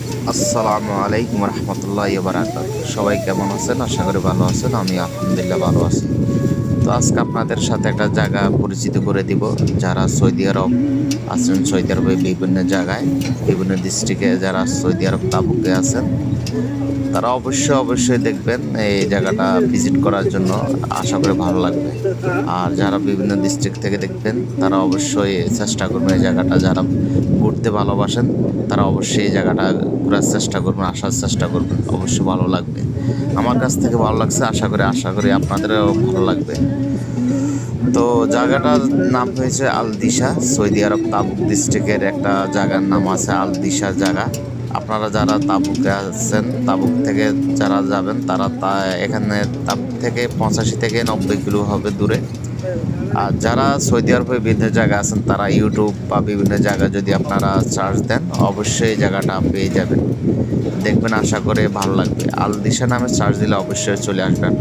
আসসালামু আলাইকুম রহমতুল্লাহ বারাকাত। সবাই কেমন আছেন? আশা করি ভালো আছেন। আমি আলহামদুলিল্লাহ ভালো আছি। তো আজকে আপনাদের সাথে একটা জায়গা পরিচিত করে দিব। যারা সৌদি আরব আছেন, সৌদি আরবে বিভিন্ন জায়গায়, বিভিন্ন ডিস্ট্রিক্টে যারা সৌদি আরব তাবুকে আছেন, তারা অবশ্যই দেখবেন এই জায়গাটা ভিজিট করার জন্য। আশা করি ভালো লাগবে। আর যারা বিভিন্ন ডিস্ট্রিক্ট থেকে দেখবেন, তারা অবশ্যই চেষ্টা করবেন এই জায়গাটা, যারা ঘুরতে ভালোবাসেন তারা অবশ্যই এই জায়গাটা ঘোরার চেষ্টা করবেন, আসার চেষ্টা করবেন। অবশ্যই ভালো লাগবে। আমার কাছ থেকে ভালো লাগছে, আশা করি আপনাদেরও ভালো লাগবে। তো জায়গাটার নাম হয়েছে আল দিশা। সৌদি আরব তাবুক ডিস্ট্রিক্টের একটা জায়গার নাম আছে আল দিশা জায়গা। আপনারা যারা তাবুকে আছেন, তাবুক থেকে যারা যাবেন, তারা এখানে তাবুক থেকে 85 থেকে 90 কিলো হবে দূরে। আর যারা সৌদি আরবে বিভিন্ন জায়গায় আছেন, তারা ইউটিউব বা বিভিন্ন জায়গায় যদি আপনারা সার্চ দেন, অবশ্যই এই জায়গাটা পেয়ে যাবেন। দেখবেন, আশা করে ভালো লাগবে। আল দিশা নামে সার্চ দিলে অবশ্যই চলে আসবে আপনার।